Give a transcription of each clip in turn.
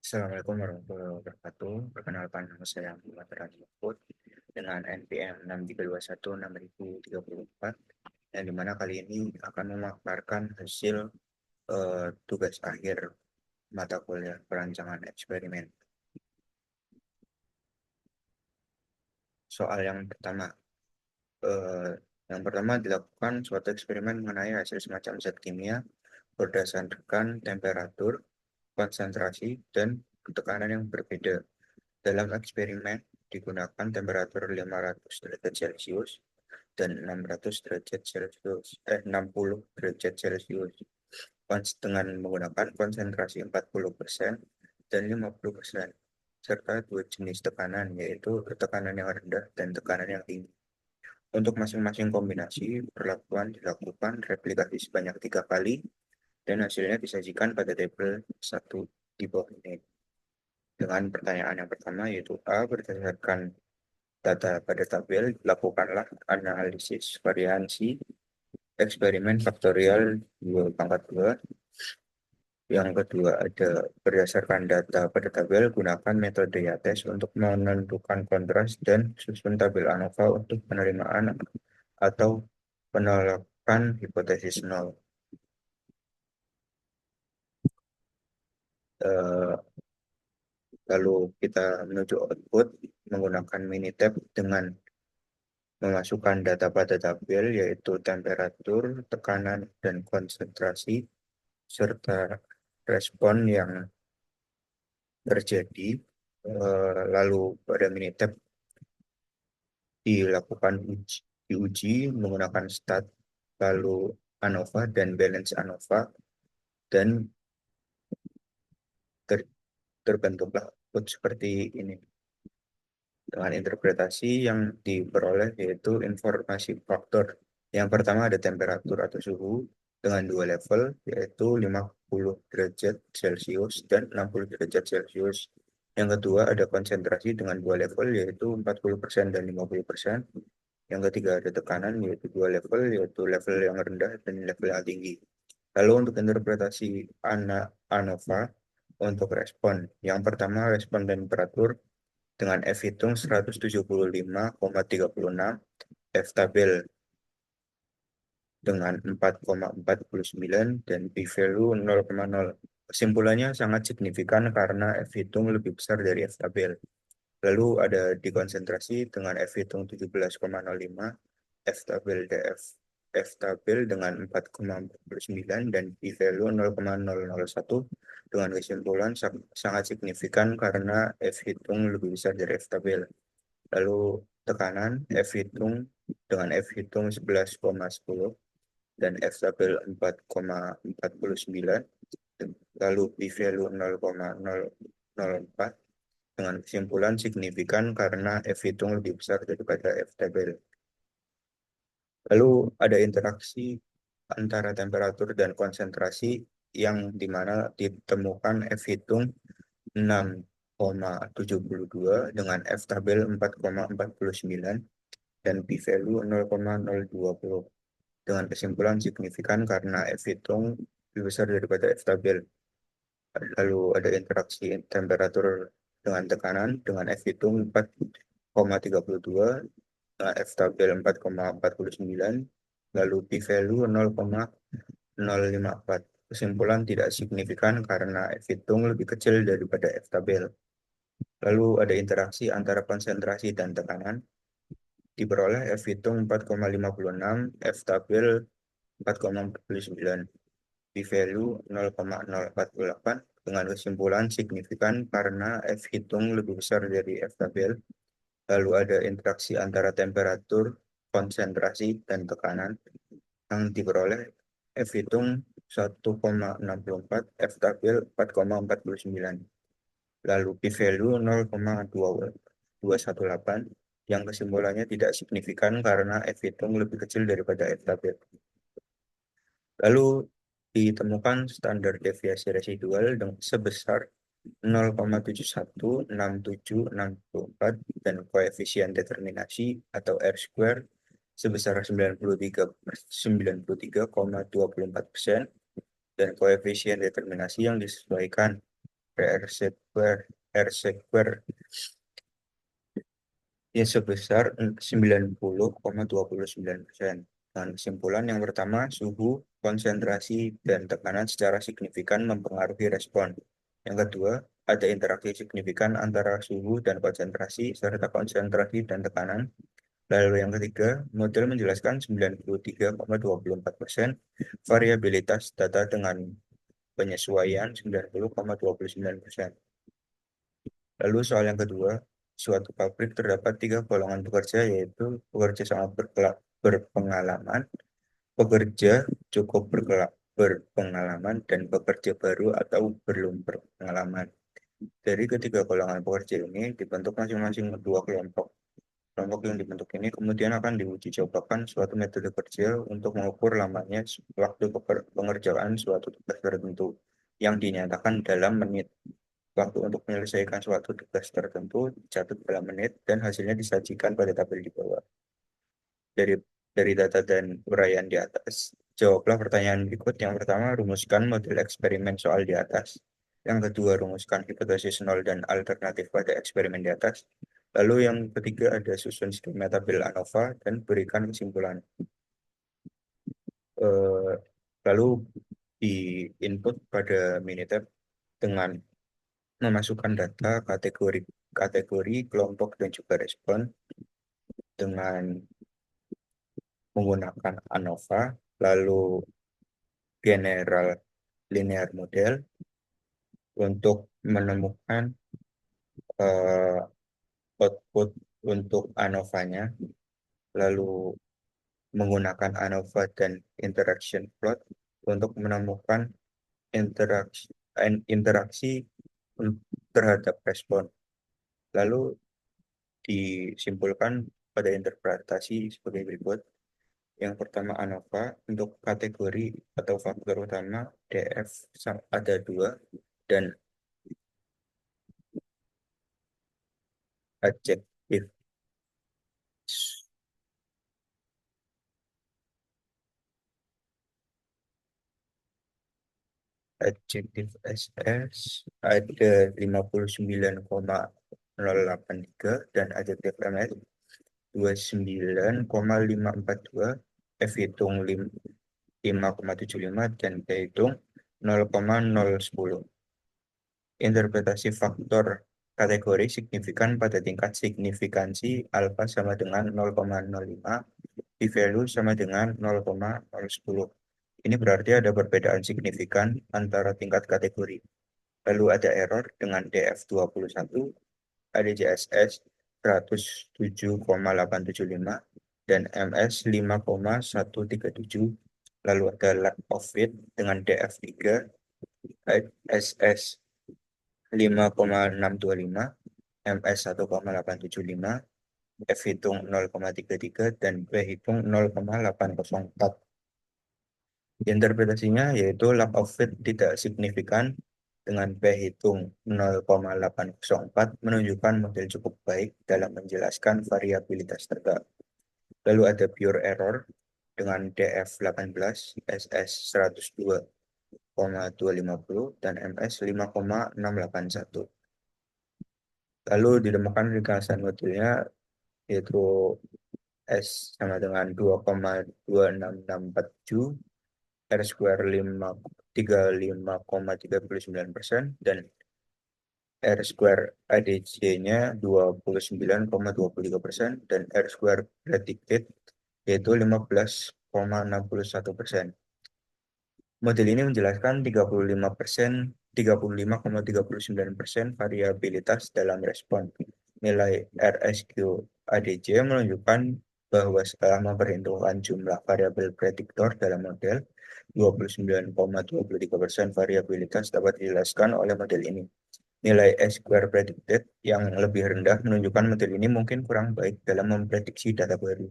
Assalamualaikum warahmatullahi wabarakatuh. Perkenalkan nama saya Muhammad Rani Mahfud dengan NPM 6321-6034 yang dimana kali ini akan memaparkan hasil tugas akhir mata kuliah perancangan eksperimen. Soal eh, yang pertama dilakukan suatu eksperimen mengenai hasil semacam zat kimia berdasarkan temperatur, konsentrasi, dan tekanan yang berbeda. Dalam eksperimen digunakan temperatur 500 derajat Celcius dan 600 derajat Celcius, 60 derajat Celcius, dengan menggunakan konsentrasi 40% dan 50%, serta dua jenis tekanan, yaitu tekanan yang rendah dan tekanan yang tinggi. Untuk masing-masing kombinasi, perlakuan dilakukan replikasi sebanyak 3 kali, dan hasilnya disajikan pada tabel 1 di bawah ini. Dengan pertanyaan yang pertama, yaitu A, berdasarkan data pada tabel, lakukanlah analisis variansi eksperimen faktorial 2 pangkat 2. Yang kedua ada berdasarkan data pada tabel, gunakan metode YATES untuk menentukan kontras dan susun tabel ANOVA untuk penerimaan atau penolakan hipotesis nol. Eh, Lalu kita menuju output menggunakan Minitab dengan memasukkan data pada tabel, yaitu temperatur, tekanan, dan konsentrasi, serta respon yang terjadi. Lalu pada Minitab dilakukan diuji menggunakan stat, lalu ANOVA dan balance ANOVA, dan ter- terbentuklah output seperti ini. Dengan interpretasi yang diperoleh yaitu informasi faktor. Yang pertama ada temperatur atau suhu dengan dua level, yaitu 50 derajat Celcius dan 60 derajat Celcius. Yang kedua ada konsentrasi dengan dua level, yaitu 40% dan 50%. Yang ketiga ada tekanan, yaitu dua level, yaitu level yang rendah dan level yang tinggi. Lalu untuk interpretasi ANOVA untuk respon. Yang pertama respon temperatur dengan F hitung 175,36, F tabel dengan 4,49, dan p-value 0,0. Kesimpulannya sangat signifikan karena F hitung lebih besar dari F tabel. Lalu ada dikonsentrasi dengan F hitung 17,05, F tabel DF F tabel dengan 4,49 dan p-value 0,001, dengan kesimpulan sangat signifikan karena F hitung lebih besar dari F tabel. Lalu tekanan F hitung dengan F hitung 11,10 dan F tabel 4,49, lalu p-value 0,004, dengan kesimpulan signifikan karena F hitung lebih besar daripada F tabel. Lalu ada interaksi antara temperatur dan konsentrasi yang dimana ditemukan F hitung 6,72 dengan F tabel 4,49 dan p-value 0,020, dengan kesimpulan signifikan karena F hitung lebih besar daripada F tabel. Lalu ada interaksi temperatur dengan tekanan dengan F hitung 4,32 dengan F tabel 4,49, lalu p-value 0,054. Kesimpulan tidak signifikan karena F hitung lebih kecil daripada F tabel. Lalu ada interaksi antara konsentrasi dan tekanan. Diperoleh F hitung 4,56, F tabel 4,49, p-value 0,048, dengan kesimpulan signifikan karena F hitung lebih besar dari F tabel. Lalu ada interaksi antara temperatur, konsentrasi, dan tekanan yang diperoleh F hitung 1,64, F tabel 4,49. Lalu p-value 0,218, yang kesimpulannya tidak signifikan karena F hitung lebih kecil daripada F tabel. Lalu ditemukan standar deviasi residual sebesar 0,716764 dan koefisien determinasi atau R square sebesar 93,24% dan koefisien determinasi yang disesuaikan R square R square ya sebesar 90,29%. Dan kesimpulan yang pertama, suhu, konsentrasi, dan tekanan secara signifikan mempengaruhi respon. Yang kedua, ada interaksi signifikan antara suhu dan konsentrasi, serta konsentrasi dan tekanan. Lalu yang ketiga, model menjelaskan 93,24% variabilitas data dengan penyesuaian 90,29%. Lalu soal yang kedua, suatu pabrik terdapat tiga golongan pekerja, yaitu pekerja sangat berpengalaman, pekerja cukup berpengalaman, dan pekerja baru atau belum berpengalaman. Dari ketiga golongan pekerja ini dibentuk masing-masing dua kelompok. Kelompok yang dibentuk ini kemudian akan diuji cobakan suatu metode kerja untuk mengukur lamanya waktu pengerjaan suatu tugas tertentu yang dinyatakan dalam menit. Waktu untuk menyelesaikan suatu tugas tertentu dicatat dalam menit dan hasilnya disajikan pada tabel di bawah. Dari data dan uraian di atas, jawablah pertanyaan berikut. Yang pertama, rumuskan model eksperimen soal di atas. Yang kedua, rumuskan hipotesis nol dan alternatif pada eksperimen di atas. Lalu yang ketiga ada susun skema tabel ANOVA dan berikan kesimpulan. Eh, Lalu di input pada Minitab dengan memasukkan data kategori kelompok dan juga respon dengan menggunakan ANOVA, lalu general linear model untuk menemukan eh, output untuk ANOVA-nya, lalu menggunakan ANOVA dan interaction plot untuk menemukan interaksi interaksi terhadap respon. Lalu disimpulkan pada interpretasi sebagai berikut. Yang pertama ANOVA untuk kategori atau faktor utama DF ada dua dan adjektif adjektif SS ada 59,083 dan adjektif MS 29,542, F hitung 5,75 dan P hitung 0,010. Interpretasi faktor kategori signifikan pada tingkat signifikansi alfa sama dengan 0,05, p-value sama dengan 0,010. Ini berarti ada perbedaan signifikan antara tingkat kategori. Lalu ada error dengan DF21, ada JSS 107,875, dan MS 5,137. Lalu ada lack of fit dengan DF3, SS 5,625, MS 1,875, F hitung 0,33, dan P hitung 0,804. Interpretasinya yaitu lack of fit tidak signifikan dengan P hitung 0,804 menunjukkan model cukup baik dalam menjelaskan variabilitas data. Lalu ada pure error dengan DF18, SS 102,250, dan MS 5,681. Lalu ditemukan ringkasan modelnya yaitu S sama dengan 2,26647, R square 35,39%, dan R square ADC-nya 29,23%, dan R square predicted yaitu 15,61%. Model ini menjelaskan 35,39% variabilitas dalam respon. Nilai RSQ ADC menunjukkan bahwa setelah memperhitungkan jumlah variabel prediktor dalam model, 29,23% variabilitas dapat dijelaskan oleh model ini. Nilai S-square predicted yang lebih rendah menunjukkan model ini mungkin kurang baik dalam memprediksi data baru.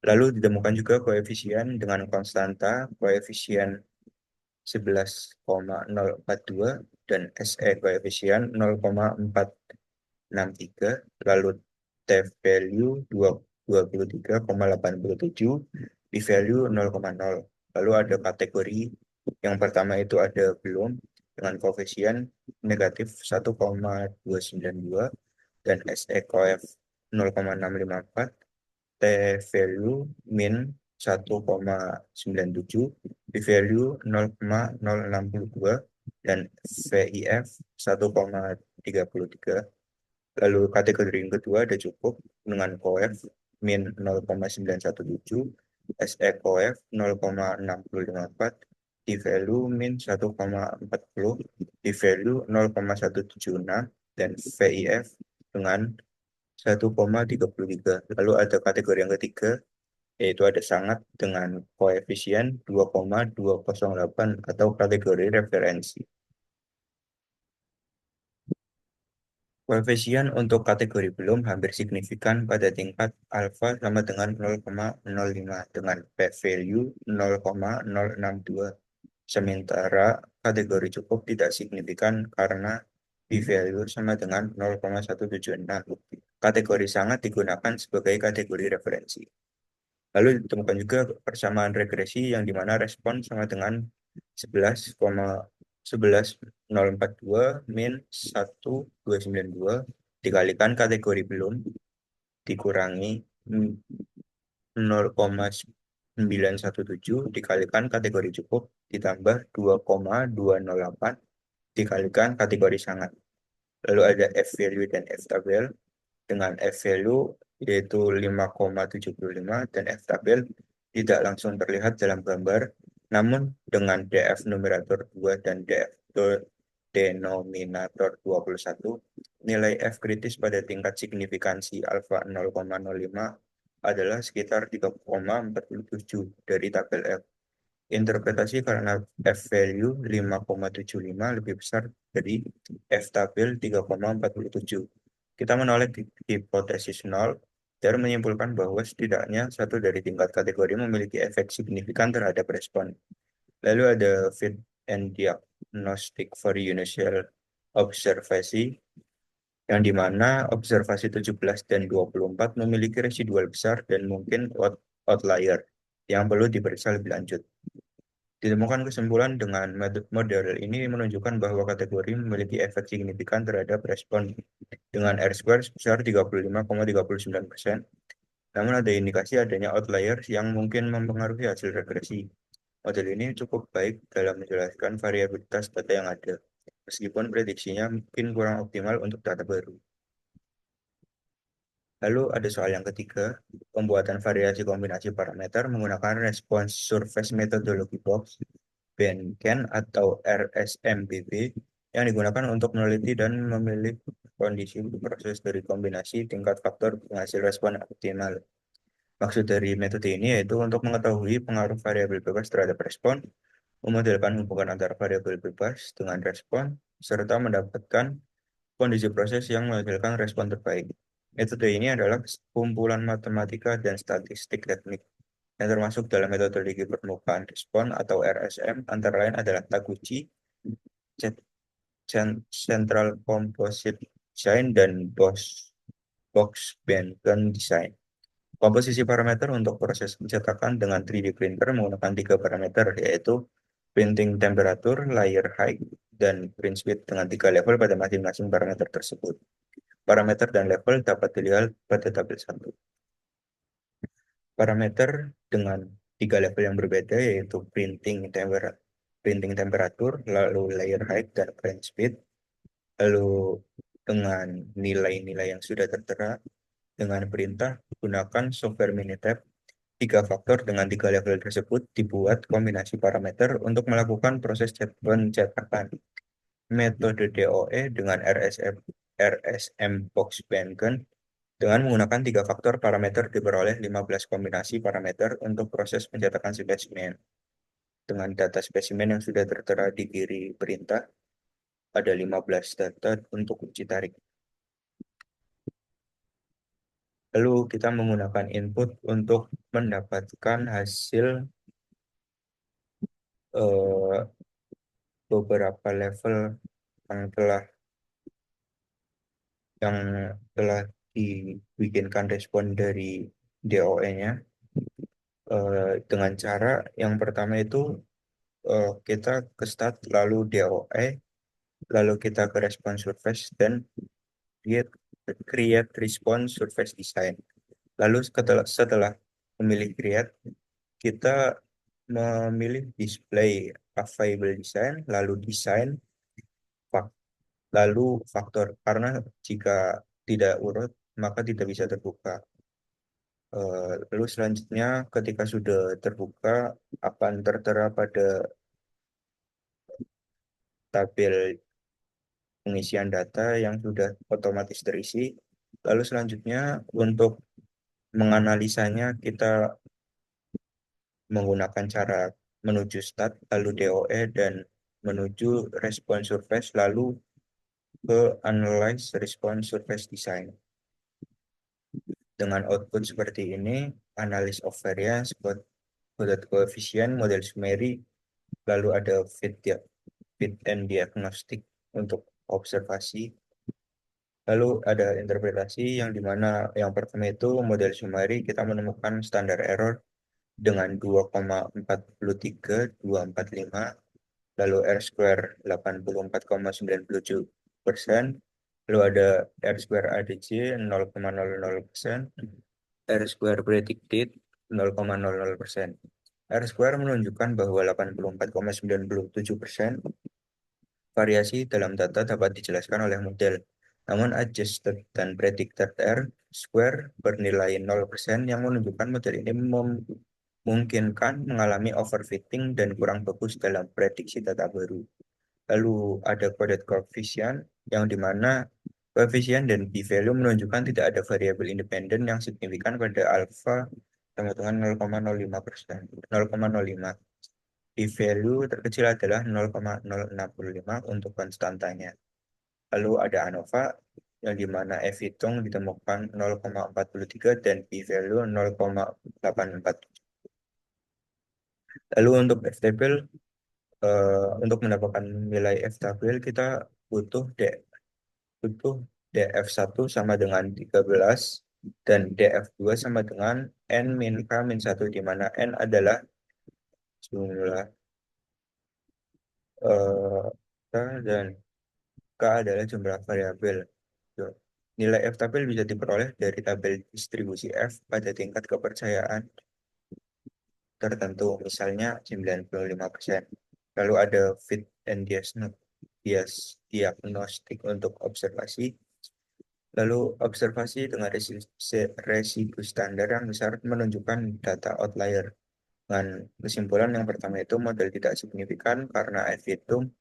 Lalu ditemukan juga koefisien dengan konstanta koefisien 11,042 dan SE koefisien 0,463, lalu T value 23,87, P value 0,0. Lalu ada kategori yang pertama itu ada belum, dengan koefisien negatif 1,292 dan SEQF 0,654, T-value min 1,97, P-value 0,062, dan VIF 1,33. Lalu kategori yang kedua ada cukup dengan coef min 0,917, SE-coef 0,654, T-value min 1,40, P-value 0,176, dan VIF dengan 1,33. Lalu ada kategori yang ketiga, yaitu ada sangat dengan koefisien 2,208 atau kategori referensi. Koefisien untuk kategori belum hampir signifikan pada tingkat alfa sama dengan 0,05 dengan p-value 0,062. Sementara kategori cukup tidak signifikan karena p-value sama dengan 0,176. Kategori sangat digunakan sebagai kategori referensi. Lalu ditemukan juga persamaan regresi yang dimana respon sama dengan 11,11042 min 1292 dikalikan kategori belum dikurangi 0,917 dikalikan kategori cukup ditambah 2,208 dikalikan kategori sangat. Lalu ada F-value dan F-tabel. Dengan F-value yaitu 5,75 dan F-tabel tidak langsung terlihat dalam gambar, namun dengan DF numerator 2 dan DF denominator 21, nilai F kritis pada tingkat signifikansi alfa 0,05 adalah sekitar 3,47 dari tabel F. Interpretasi karena F-value 5,75 lebih besar dari F-tabel 3,47. Kita menolak hipotesis nol dan menyimpulkan bahwa setidaknya satu dari tingkat kategori memiliki efek signifikan terhadap respon. Lalu ada fit and diagnostic for initial observasi, yang dimana observasi 17 dan 24 memiliki residual besar dan mungkin outlier yang perlu diperiksa lebih lanjut. Ditemukan kesimpulan dengan model ini menunjukkan bahwa kategori memiliki efek signifikan terhadap respon dengan R-square sebesar 35,39%. Namun ada indikasi adanya outlier yang mungkin mempengaruhi hasil regresi. Model ini cukup baik dalam menjelaskan variabilitas data yang ada, meskipun prediksinya mungkin kurang optimal untuk data baru. Lalu ada soal yang ketiga, pembuatan variasi kombinasi parameter menggunakan response surface methodology box, BNCAN atau RSMBB, yang digunakan untuk meneliti dan memilih kondisi proses dari kombinasi tingkat faktor penghasil respon optimal. Maksud dari metode ini yaitu untuk mengetahui pengaruh variabel bebas terhadap respon, memodelkan hubungan antara variabel bebas dengan respon, serta mendapatkan kondisi proses yang menghasilkan respon terbaik. Metode ini adalah kumpulan matematika dan statistik teknik yang termasuk dalam metodologi permukaan respon atau RSM, antara lain adalah Taguchi, Central Composite Design, dan Box-Benton Design. Komposisi parameter untuk proses pencetakan dengan 3D printer menggunakan 3 parameter, yaitu printing temperature, layer height, dan print speed dengan 3 level pada masing-masing parameter tersebut. Parameter dan level dapat dilihat pada tabel 1. Parameter dengan 3 level yang berbeda yaitu printing temperature, lalu layer height, dan print speed. Lalu dengan nilai-nilai yang sudah tertera dengan perintah gunakan software Minitab. 3 faktor dengan 3 level tersebut dibuat kombinasi parameter untuk melakukan proses pencetakan. Metode DOE dengan RSM Box Benken dengan menggunakan 3 faktor parameter diperoleh 15 kombinasi parameter untuk proses pencetakan spesimen. Dengan data spesimen yang sudah tertera di kiri perintah, ada 15 data untuk uji tarik. Lalu kita menggunakan input untuk mendapatkan hasil beberapa level yang telah dibikinkan respon dari DOE-nya dengan cara yang pertama itu kita ke start lalu DOE lalu kita ke response surface dan create response surface design. Lalu setelah memilih create, kita memilih display available design, lalu design, lalu faktor. Karena jika tidak urut, maka tidak bisa terbuka. Lalu selanjutnya, ketika sudah terbuka, akan tertera pada tabel pengisian data yang sudah otomatis terisi. Lalu selanjutnya, untuk menganalisanya, kita menggunakan cara menuju stat, lalu DOE, dan menuju response surface, lalu ke analyze response surface design. Dengan output seperti ini, analysis of variance, coded coefficient, model summary, lalu ada fit and diagnostic untuk observasi. Lalu ada interpretasi yang dimana yang pertama itu model summary, kita menemukan standar error dengan 2,43245, lalu R square 84,97%, lalu ada R square ADC 0,00%, R square predicted 0,00%. R square menunjukkan bahwa 84,97% variasi dalam data dapat dijelaskan oleh model. Namun adjusted dan predicted R square bernilai 0% yang menunjukkan model ini memungkinkan mengalami overfitting dan kurang bagus dalam prediksi data baru. Lalu ada coded coefficient yang dimana koefisien dan p-value menunjukkan tidak ada variabel independen yang signifikan pada alpha sama dengan 0,05%. 0,05. P-value terkecil adalah 0,065 untuk konstantanya. Lalu ada ANOVA yang dimana F hitung ditemukan 0,43 dan P-value 0,84. Lalu untuk F-table, untuk mendapatkan nilai F-table kita butuh butuh DF1 sama dengan 13 dan DF2 sama dengan N min K min 1, di mana N adalah jumlah K dan K adalah jumlah variabel. Tuh. Nilai F tabel bisa diperoleh dari tabel distribusi F pada tingkat kepercayaan tertentu, misalnya 95%. Lalu ada fit and diagnostik untuk observasi. Lalu observasi dengan residu standar yang besar menunjukkan data outlier. Dengan kesimpulan yang pertama itu model tidak signifikan karena F hitung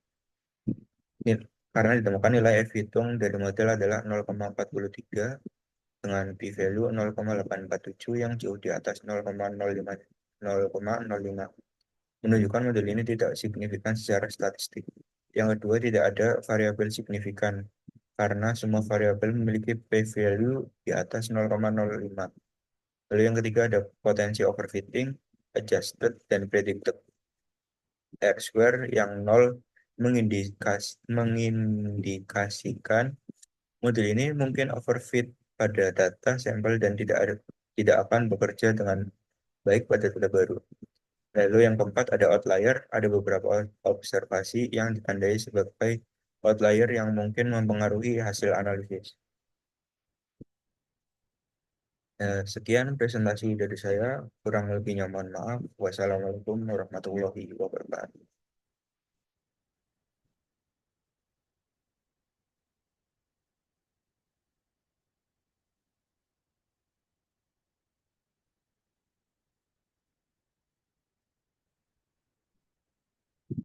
karena ditemukan nilai F hitung dari model adalah 0,43 dengan p-value 0,847 yang jauh di atas 0,05, menunjukkan model ini tidak signifikan secara statistik. Yang kedua, tidak ada variabel signifikan karena semua variabel memiliki p-value di atas 0,05. Lalu yang ketiga, ada potensi overfitting, adjusted, dan predicted R square yang 0 mengindikasikan model ini mungkin overfit pada data sampel dan tidak akan bekerja dengan baik pada data baru. Lalu yang keempat ada outlier, ada beberapa observasi yang ditandai sebagai outlier yang mungkin mempengaruhi hasil analisis. Sekian presentasi dari saya, kurang lebihnya mohon maaf. Wassalamualaikum warahmatullahi wabarakatuh.